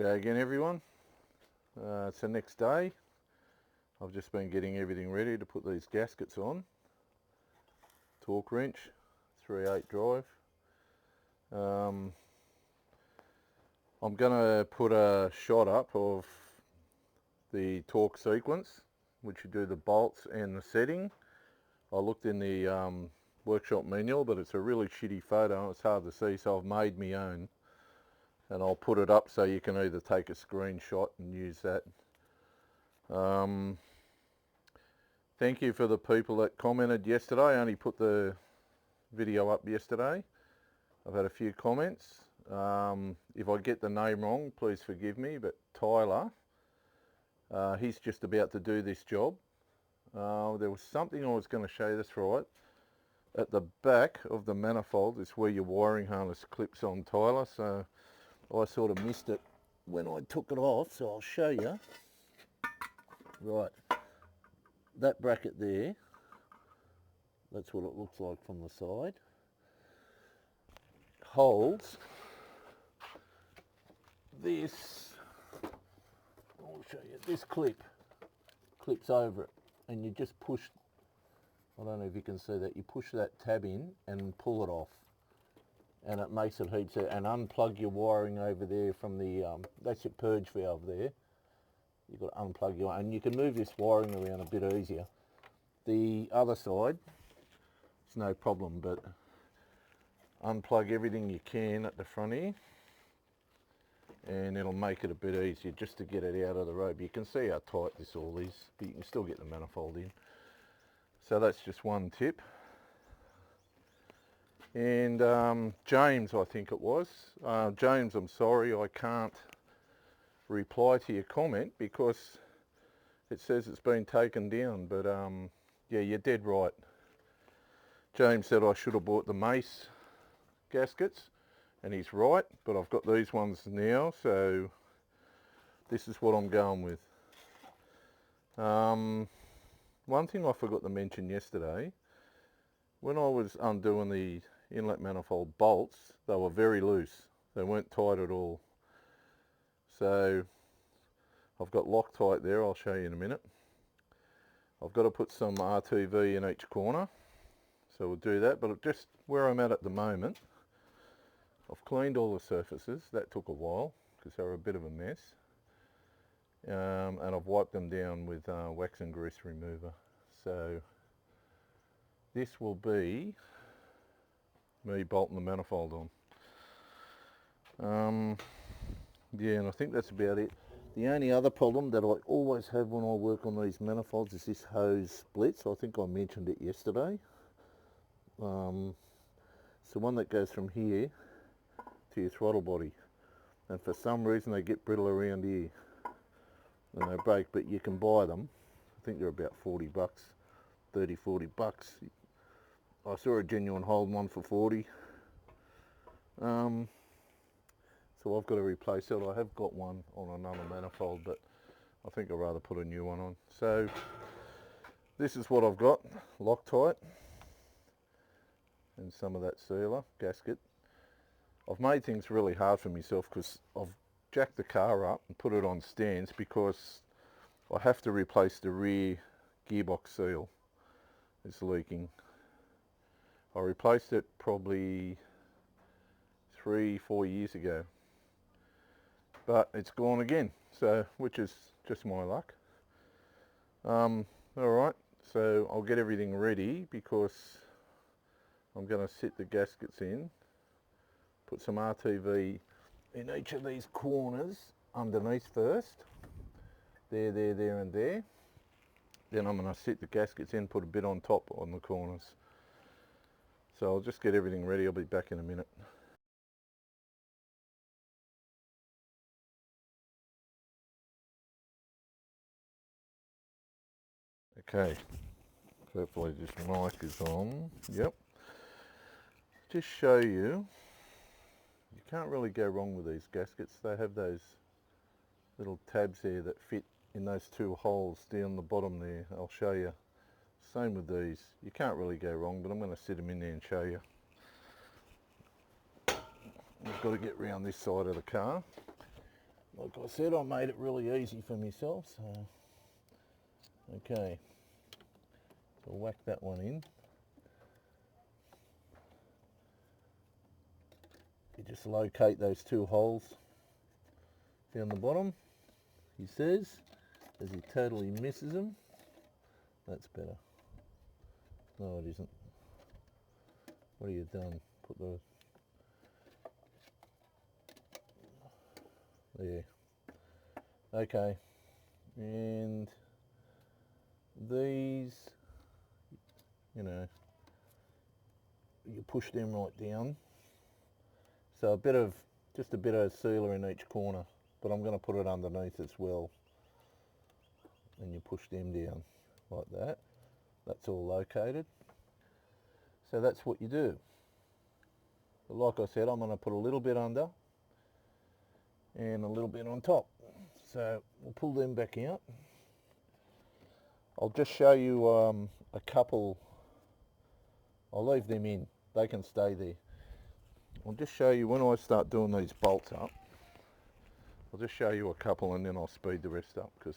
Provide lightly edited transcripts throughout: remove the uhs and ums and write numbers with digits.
G'day again everyone. It's the next day. I've just been getting everything ready to put these gaskets on. Torque wrench, 3/8 drive. I'm going to put a shot up of the torque sequence, which you do the bolts and the setting. I looked in the workshop manual, but it's a really shitty photo. It's hard to see, so I've made my own. And I'll put it up so you can either take a screenshot and use that. Thank you for the people that commented yesterday. I only put the video up yesterday. I've had a few comments. If I get the name wrong, please forgive me, but Tyler, he's just about to do this job. There was something I was going to show you, that's right. At the back of the manifold is where your wiring harness clips on, Tyler, so I sort of missed it when I took it off, so I'll show you. Right, that bracket there, that's what it looks like from the side, holds this, I'll show you, this clips over it, and you just push, I don't know if you can see that, you push that tab in and pull it off. And it makes it heat set, and unplug your wiring over there from the, that's your purge valve there. You've got to unplug your, and you can move this wiring around a bit easier. The other side, it's no problem, but unplug everything you can at the front here, and it'll make it a bit easier just to get it out of the road. You can see how tight this all is, but you can still get the manifold in. So that's just one tip. And James, I think it was. James, I'm sorry, I can't reply to your comment because it says it's been taken down. But yeah, you're dead right. James said I should have bought the Mace gaskets, and he's right, but I've got these ones now, so this is what I'm going with. One thing I forgot to mention yesterday, when I was undoing the inlet manifold bolts, they were very loose. They weren't tight at all. So I've got Loctite there, I'll show you in a minute. I've got to put some RTV in each corner, so we'll do that. But just where I'm at the moment, I've cleaned all the surfaces. That took a while because they were a bit of a mess. And I've wiped them down with wax and grease remover. So this will be me bolting the manifold on. Yeah, and I think that's about it. The only other problem that I always have when I work on these manifolds is this hose splits. I think I mentioned it yesterday. It's the one that goes from here to your throttle body, and for some reason they get brittle around here and they break, but you can buy them. I think they're about 40 bucks, 30, 40 bucks. I saw a genuine Holden one for 40. So I've got to replace it. I have got one on another manifold, but I think I'd rather put a new one on. So this is what I've got, Loctite and some of that sealer, gasket. I've made things really hard for myself because I've jacked the car up and put it on stands because I have to replace the rear gearbox seal. It's leaking. I replaced it probably 3-4 years ago, but it's gone again, so which is just my luck. All right, so I'll get everything ready because I'm going to sit the gaskets in, put some RTV in each of these corners underneath first, there, and there. Then I'm going to sit the gaskets in, put a bit on top on the corners. So I'll just get everything ready. I'll be back in a minute. Okay, hopefully this mic is on. Yep. Just show you, you can't really go wrong with these gaskets. They have those little tabs there that fit in those two holes down the bottom there. I'll show you. Same with these. You can't really go wrong, but I'm going to sit them in there and show you. I've got to get round this side of the car. like I said, I made it really easy for myself, so okay, so I'll whack that one in. You just locate those two holes down the bottom, he says, as he totally misses them. That's better. No, it isn't. What have you done? Put the... there. Okay. And these, you know, you push them right down. So just a bit of sealer in each corner, but I'm going to put it underneath as well. And you push them down like that. That's all located. So that's what you do. But like I said, I'm going to put a little bit under and a little bit on top. So we'll pull them back out. I'll just show you a couple. I'll leave them in. They can stay there. I'll just show you when I start doing these bolts up. I'll just show you a couple and then I'll speed the rest up because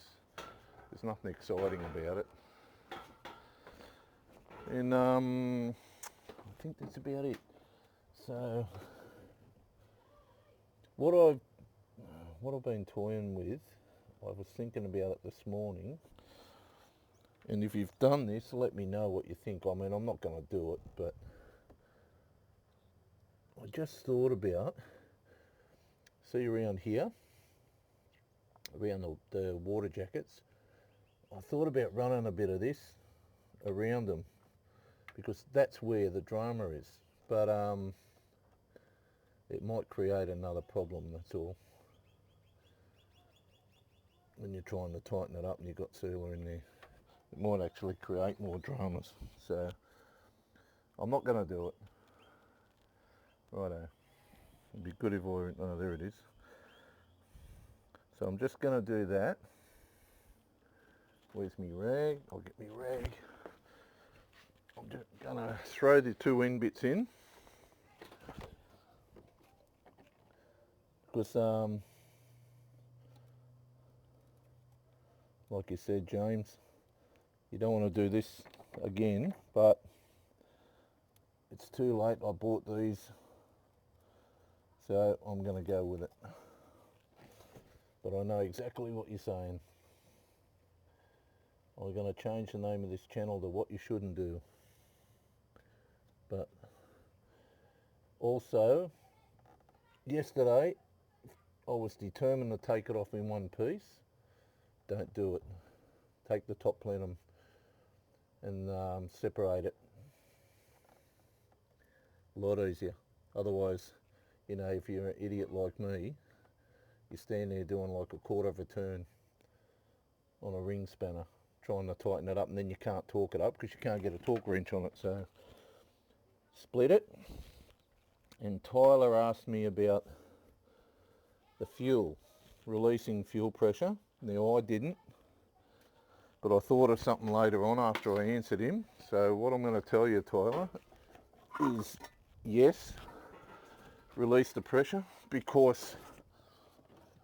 there's nothing exciting about it. And I think that's about it. So what I've been toying with, I was thinking about it this morning, and if you've done this, let me know what you think. I mean, I'm not going to do it, but I just thought about, see around here, around the water jackets, I thought about running a bit of this around them because that's where the drama is, but it might create another problem, that's all. When you're trying to tighten it up and you've got sealer in there, it might actually create more dramas. So I'm not going to do it. Righto. It'd be good if I, oh, there it is. So I'm just going to do that. Where's me rag? I'll get me rag. I'm just going to throw the two end bits in. Because like you said, James, you don't want to do this again, but it's too late. I bought these, so I'm going to go with it. But I know exactly what you're saying. I'm going to change the name of this channel to What You Shouldn't Do. But also, yesterday, I was determined to take it off in one piece. Don't do it. Take the top plenum and separate it. A lot easier. Otherwise, you know, if you're an idiot like me, you stand there doing like a quarter of a turn on a ring spanner, trying to tighten it up, and then you can't torque it up because you can't get a torque wrench on it. So split it. And Tyler asked me about the fuel, releasing fuel pressure. Now I didn't, but I thought of something later on after I answered him. So what I'm going to tell you, Tyler, is yes, release the pressure, because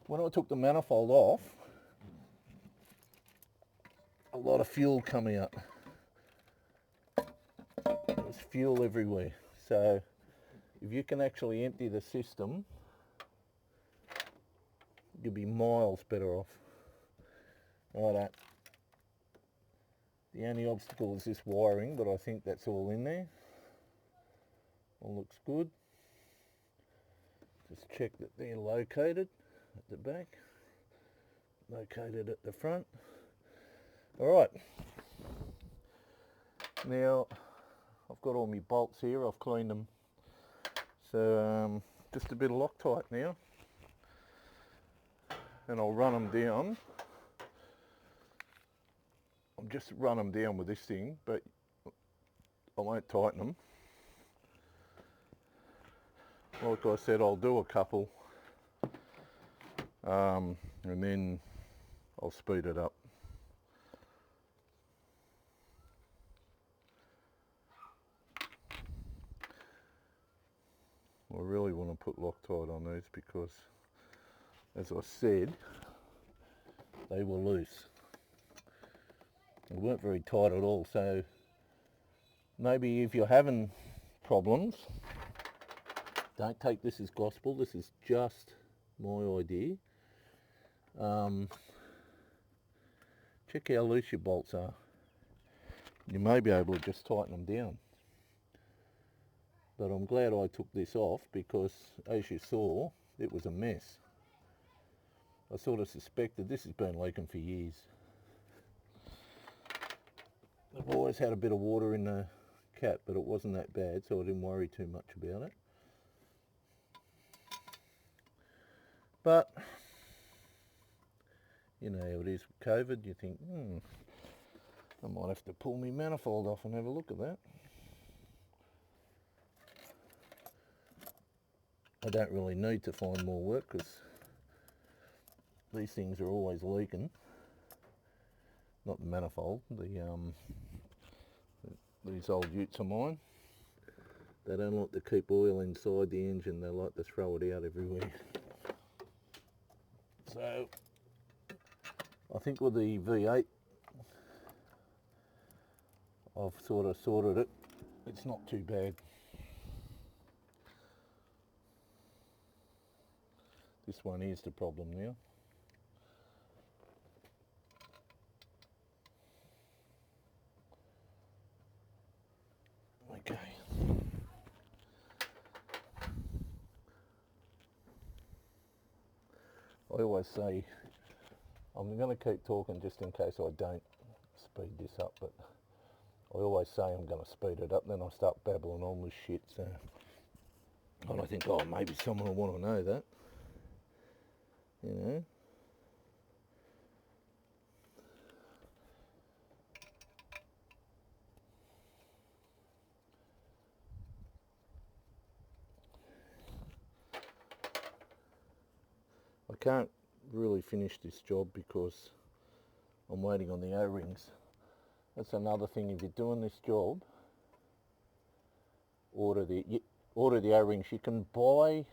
when I took the manifold off, a lot of fuel come out. There's fuel everywhere. So if you can actually empty the system, you'll be miles better off. Righto. The only obstacle is this wiring, but I think that's all in there. All looks good. Just check that they're located at the back, located at the front. Alright, now I've got all my bolts here, I've cleaned them. So just a bit of Loctite now, and I'll run them down. I'll just run them down with this thing, but I won't tighten them. Like I said, I'll do a couple, and then I'll speed it up. I really want to put Loctite on these because as I said, they were loose. They weren't very tight at all, so maybe if you're having problems, don't take this as gospel. This is just my idea. Check how loose your bolts are. You may be able to just tighten them down. But I'm glad I took this off because, as you saw, it was a mess. I sort of suspected this has been leaking for years. I've always had a bit of water in the cat, but it wasn't that bad, so I didn't worry too much about it. But, you know how it is with COVID, you think, I might have to pull my manifold off and have a look at that. I don't really need to find more work because these things are always leaking. Not the manifold, these old utes of mine. They don't like to keep oil inside the engine, they like to throw it out everywhere. So, I think with the V8, I've sort of sorted it. It's not too bad. This one is the problem now. Okay. I always say, I'm going to keep talking just in case I don't speed this up, but I always say I'm going to speed it up, then I start babbling on with shit, so, and I think, oh, maybe someone will want to know that, you know. I can't really finish this job because I'm waiting on the O-rings. That's another thing, if you're doing this job, order the O-rings. You can buy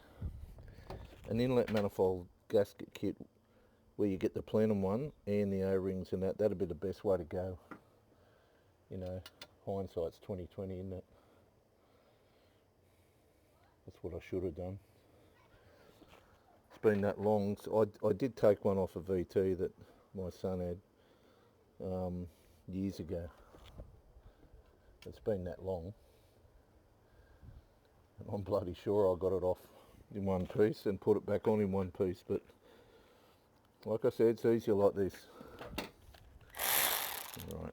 an inlet manifold gasket kit where you get the Plenum one and the O-rings, and that'd be the best way to go. You know, hindsight's 20/20, isn't it? That's what I should have done. It's been that long. So I did take one off a VT that my son had years ago. It's been that long. And I'm bloody sure I got it off in one piece and put it back on in one piece, but like I said, it's easier like this. Right.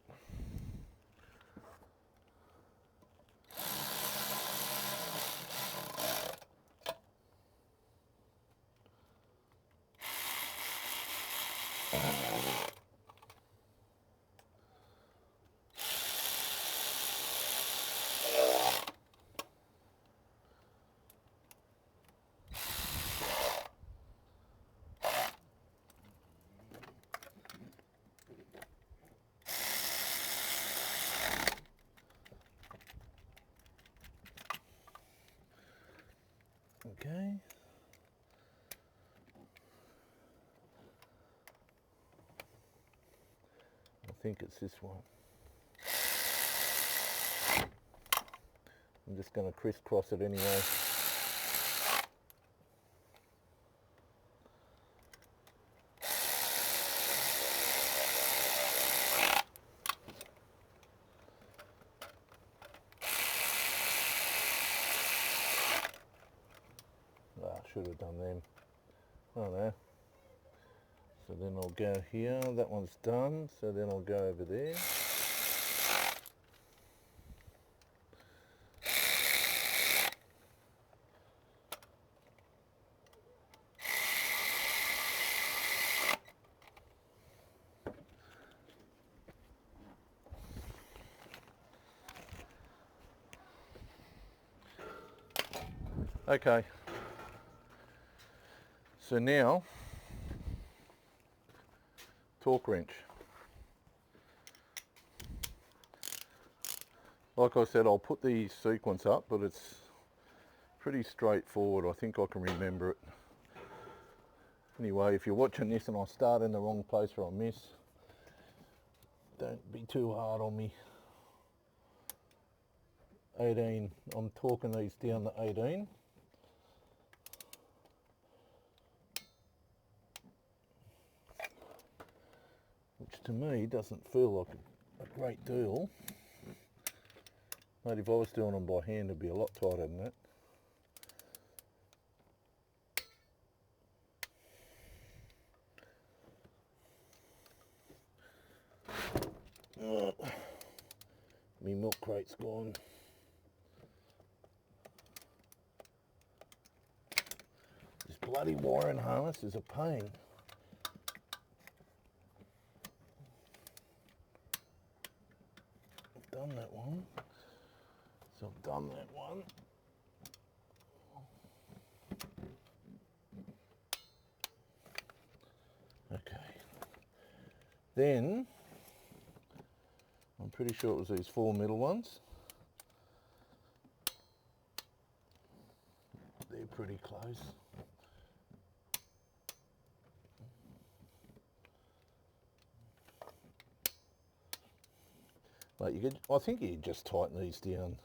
Okay. I think it's this one. I'm just going to crisscross it anyway. Should have done them. I don't know. So then I'll go here. That one's done. So then I'll go over there. Okay. So now, torque wrench. Like I said, I'll put the sequence up, but it's pretty straightforward. I think I can remember it. Anyway, if you're watching this and I start in the wrong place or I miss, don't be too hard on me. 18, I'm talking these down to 18. Which to me doesn't feel like a great deal. But if I was doing them by hand, it'd be a lot tighter than that. My milk crate's gone. This bloody wiring harness is a pain. I've done that one. So I've done that one. Okay. Then, I'm pretty sure it was these 4 middle ones. They're pretty close. Like you could, I think you just tighten these down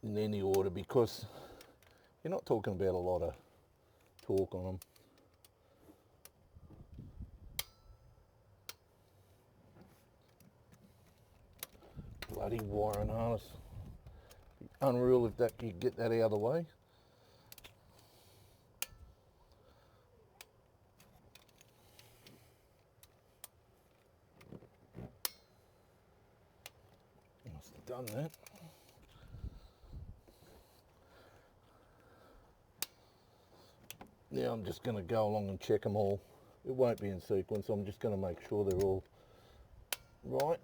in any order because you're not talking about a lot of torque on them. Bloody wiring harness. Unreal if that you get that out of the way. Must have done that. Now I'm just going to go along and check them all. It won't be in sequence, I'm just going to make sure they're all right.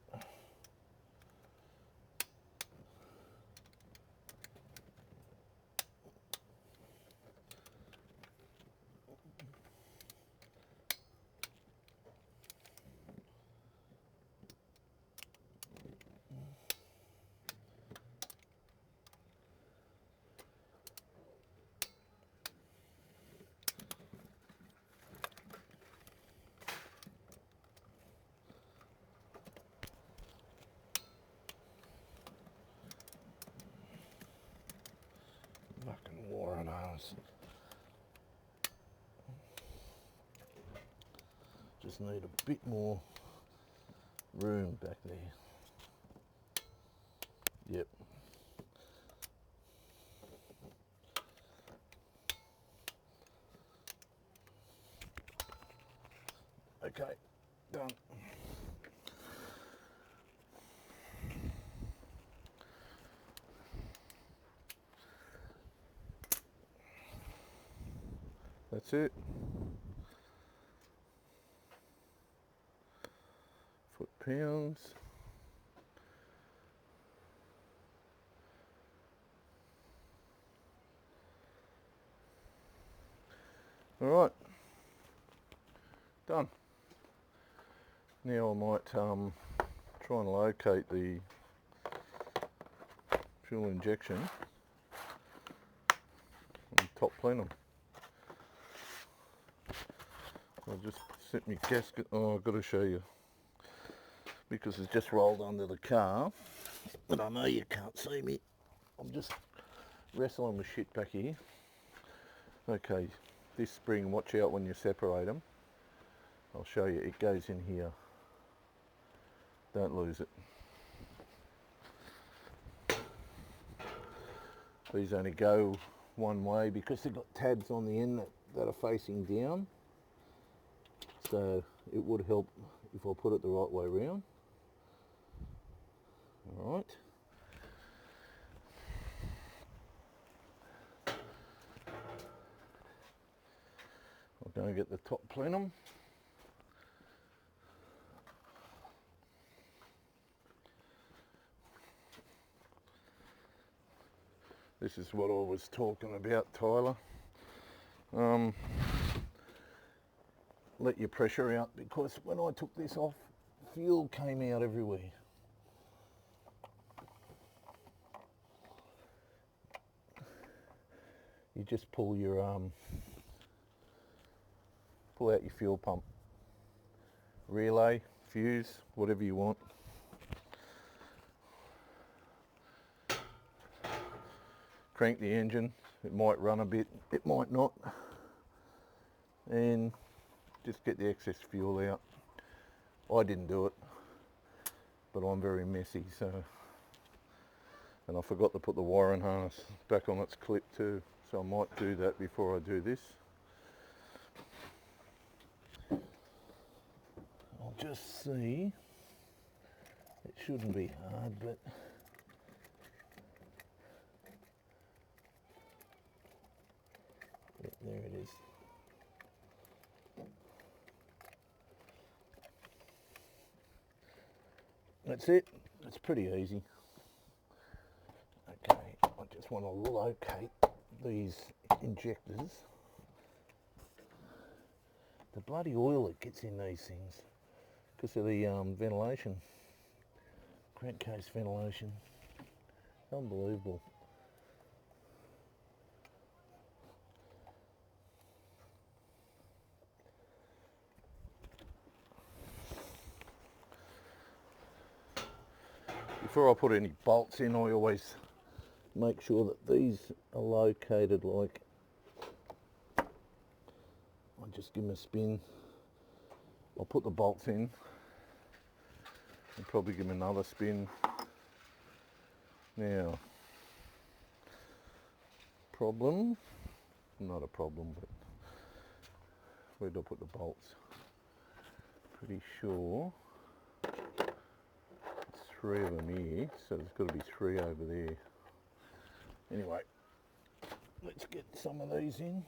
Fucking wiring harness. Just need a bit more room back there. Yep. Okay, done. That's it. Foot-pounds. All right, done. Now I might try and locate the fuel injection on top plenum. I'll just set my gasket. Oh, I've got to show you because it's just rolled under the car, but I know you can't see me. I'm just wrestling with shit back here. Okay, this spring, watch out when you separate them. I'll show you, it goes in here. Don't lose it. These only go one way because they've got tabs on the end that are facing down. So it would help if I put it the right way around. All right. I'll go and get the top plenum. This is what I was talking about, Tyler. Let your pressure out because when I took this off, fuel came out everywhere. You just pull your pull out your fuel pump, relay, fuse, whatever you want. Crank the engine, it might run a bit, it might not, and just get the excess fuel out. I didn't do it, but I'm very messy, so, and I forgot to put the wiring harness back on its clip too, so I might do that before I do this. I'll just see, it shouldn't be hard, but yeah, there it is. That's it. It's pretty easy. Okay, I just want to locate these injectors. The bloody oil that gets in these things because of the ventilation, crankcase ventilation. Unbelievable. Before I put any bolts in, I always make sure that these are located like, I just give them a spin. I'll put the bolts in and probably give them another spin. Now, problem, not a problem, but where do I put the bolts? Pretty sure it's 3 of them here, so there's got to be 3 over there. Anyway, let's get some of these in.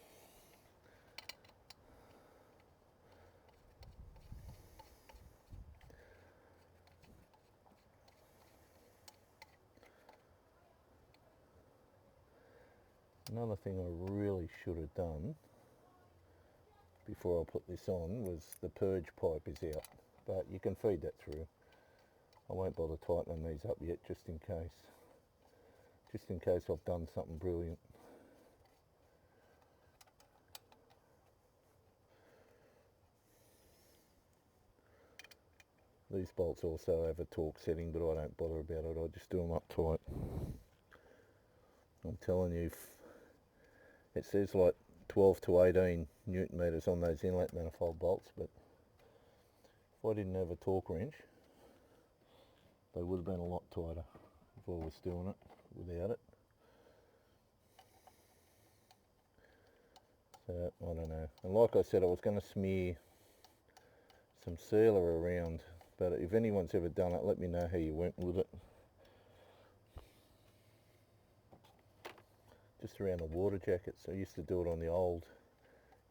Another thing I really should have done before I put this on was the purge pipe is out, but you can feed that through. I won't bother tightening these up yet, just in case I've done something brilliant. These bolts also have a torque setting, but I don't bother about it. I just do them up tight. I'm telling you, it says like 12 to 18 Newton meters on those inlet manifold bolts, but if I didn't have a torque wrench, they would have been a lot tighter if I was doing it without it. So, I don't know. And like I said, I was going to smear some sealer around, but if anyone's ever done it, let me know how you went with it. Just around the water jackets. I used to do it on the old,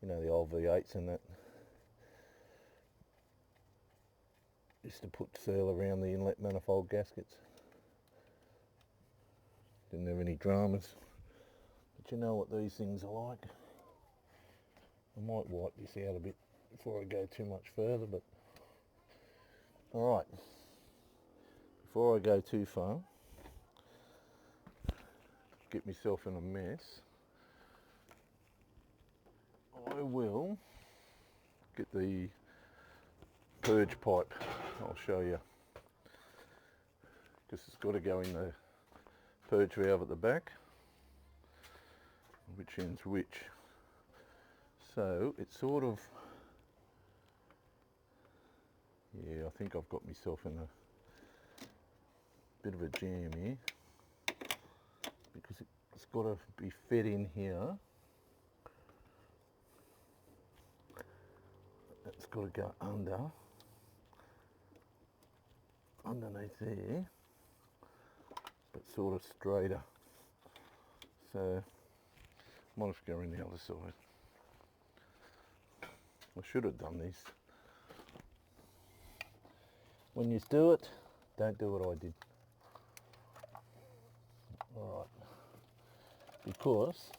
you know, the old V8s and that. Used to put seal around the inlet manifold gaskets. Didn't have any dramas. But you know what these things are like. I might wipe this out a bit before I go too much further, but alright. Before I go too far, get myself in a mess, I will get the purge pipe. I'll show you, because it's got to go in the purge valve at the back, which ends which. So it's sort of, yeah, I think I've got myself in a bit of a jam here, because it's got to be fed in here. It's got to go underneath there, but sort of straighter. So I might have to go in the other side. I should have done this. When you do it, don't do what I did. Alright. Because,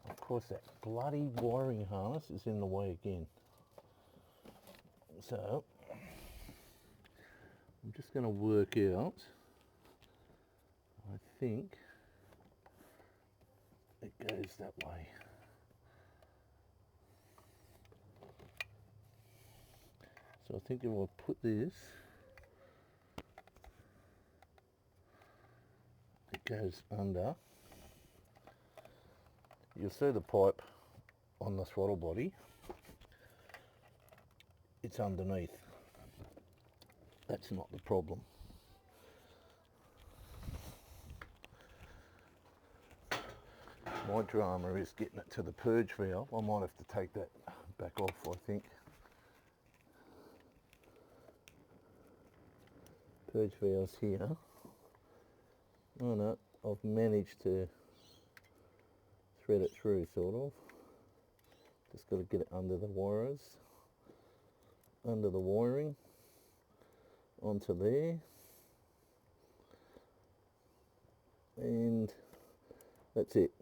of course, that bloody wiring harness is in the way again. So, I'm just going to work out, I think it goes that way. So I think if I put this, it goes under. You'll see the pipe on the throttle body. It's underneath. That's not the problem. My drama is getting it to the purge valve. I might have to take that back off, I think. Purge valve's here. Oh no, I've managed to thread it through, sort of. Just got to get it under the wires, under the wiring, onto there, and that's it.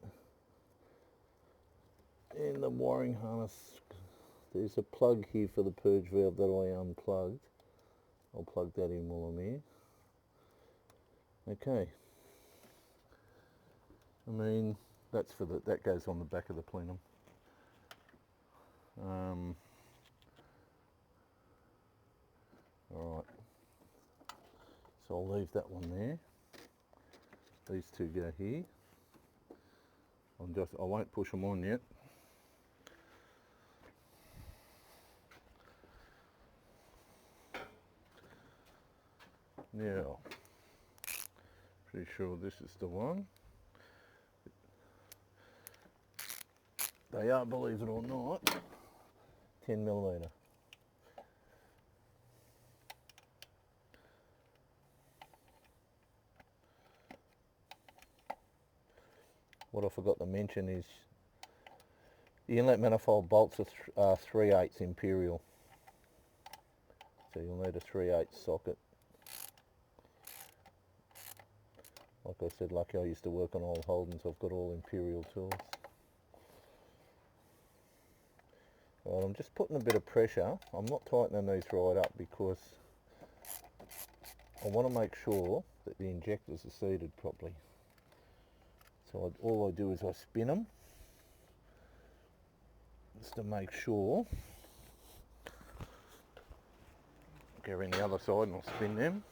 And the wiring harness, there's a plug here for the purge valve that I unplugged. I'll plug that in while I'm here. Okay. I mean, that's for the, that goes on the back of the plenum. Alright. So I'll leave that one there. These two go here. I won't push them on yet. Now, pretty sure this is the one. They are, believe it or not, 10mm. What I forgot to mention is the inlet manifold bolts are 3/8 imperial. So you'll need a 3/8 socket. Like I said, lucky I used to work on old Holdens, I've got all imperial tools. Right, I'm just putting a bit of pressure. I'm not tightening these right up because I want to make sure that the injectors are seated properly. So all I do is I spin them just to make sure. Go around the other side and I'll spin them.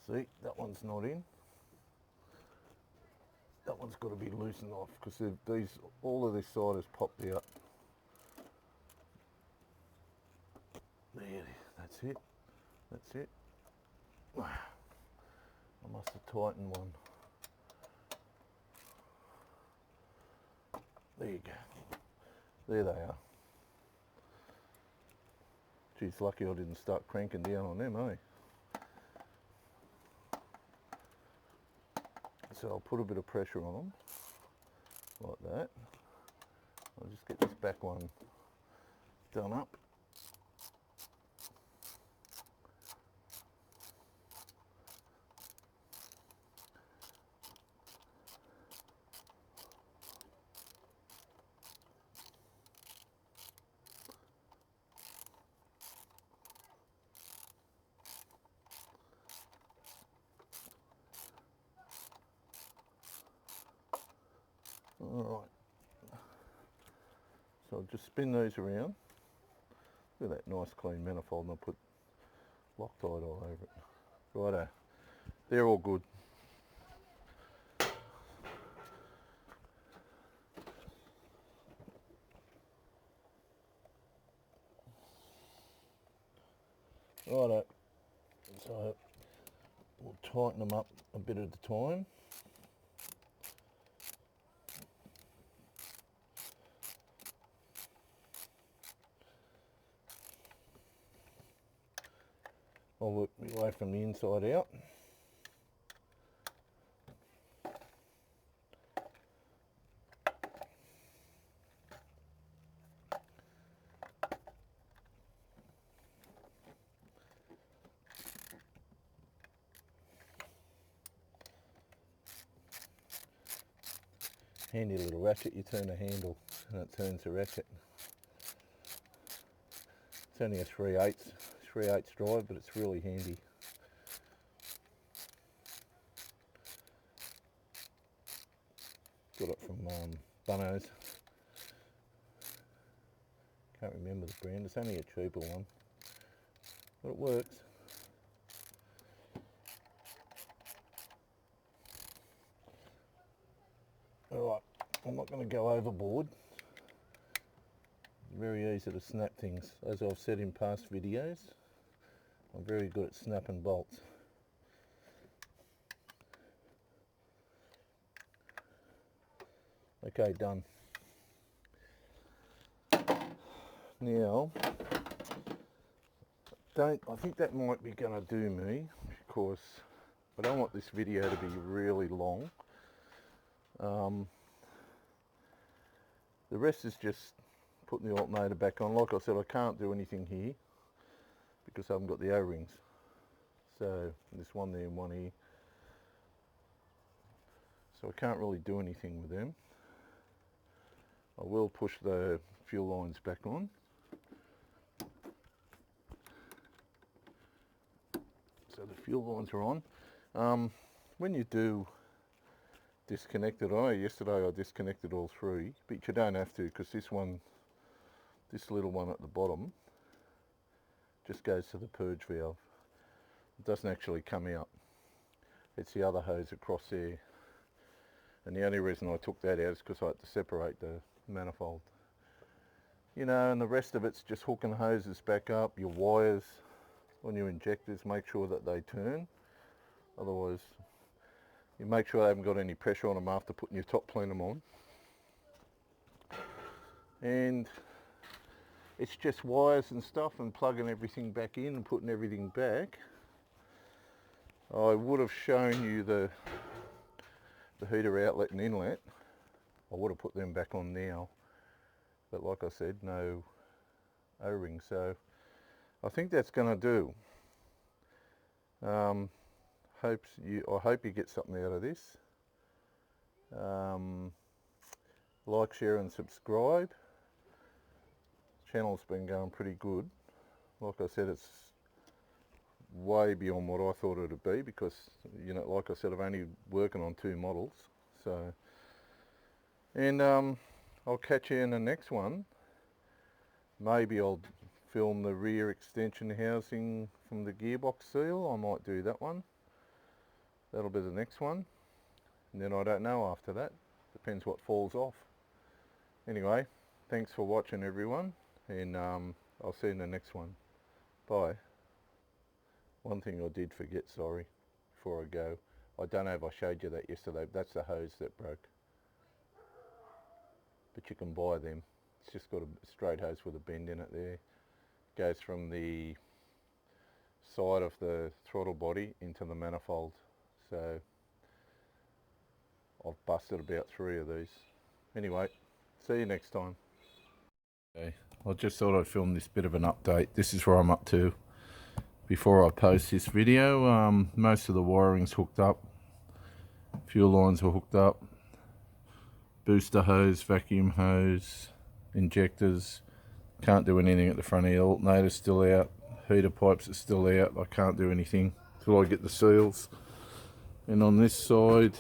See, that one's not in. That one's got to be loosened off because these, all of this side has popped out. There, that's it. That's it. I must have tightened one. There you go. There they are. Geez, lucky I didn't start cranking down on them, eh? So I'll put a bit of pressure on them, like that. I'll just get this back one done up. Alright, so I'll just spin those around. Look at that nice clean manifold, and I'll put Loctite all over it. Righto, they're all good. Righto, so we'll tighten them up a bit at a time. I'll work my way from the inside out. Handy little ratchet, you turn the handle and it turns the ratchet. It's only a 3/8 drive, but it's really handy. Got it from Bunno's. Can't remember the brand, it's only a cheaper one, but it works. Alright, I'm not going to go overboard. Very easy to snap things. As I've said in past videos, I'm very good at snapping bolts. Okay, done. Now, I think that might be going to do me, because I don't want this video to be really long. The rest is just putting the alternator back on. Like I said, I can't do anything here because I haven't got the O-rings. So there's one there and one here. So I can't really do anything with them. I will push the fuel lines back on. So the fuel lines are on. When you do disconnect it, yesterday I disconnected all three, but you don't have to, because this little one at the bottom just goes to the purge valve. It doesn't actually come out. It's the other hose across there. And the only reason I took that out is because I had to separate the manifold. You know, and the rest of it's just hooking hoses back up. Your wires on your injectors, make sure that they turn. Otherwise, you make sure they haven't got any pressure on them after putting your top plenum on. And it's just wires and stuff, and plugging everything back in and putting everything back. I would have shown you the heater outlet and inlet. I would have put them back on now, but like I said, no O-ring. So I think that's going to do. I hope you get something out of this. Like, share and subscribe. Channel's been going pretty good. Like I said, it's way beyond what I thought it would be, because, you know, like I said, I'm only working on 2 models. So, and I'll catch you in the next one. Maybe I'll film the rear extension housing from the gearbox seal. I might do that one. That'll be the next one. And then I don't know after that. Depends what falls off. Anyway, thanks for watching, everyone. And I'll see you in the next one. Bye. One thing I did forget, sorry, before I go. I don't know if I showed you that yesterday. That's the hose that broke. But you can buy them. It's just got a straight hose with a bend in it there. Goes from the side of the throttle body into the manifold. So I've busted about 3 of these. Anyway, see you next time. Okay, I just thought I'd film this bit of an update. This is where I'm up to before I post this video. Most of the wiring's hooked up. Fuel lines are hooked up. Booster hose, vacuum hose, injectors. Can't do anything at the front of the alternator's still out. Heater pipes are still out. I can't do anything till I get the seals. And on this side,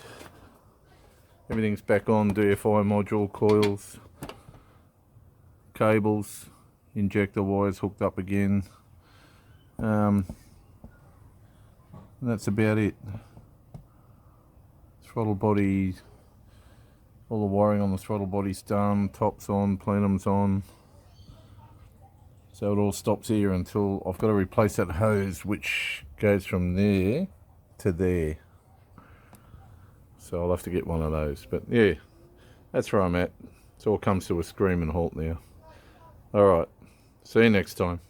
everything's back on. DFI module, coils, cables, injector wires hooked up again. And that's about it. Throttle body, all the wiring on the throttle body's done. Top's on, plenum's on. So it all stops here until I've got to replace that hose, which goes from there to there. So I'll have to get one of those. But yeah, that's where I'm at. It all comes to a screaming halt now. Alright, see you next time.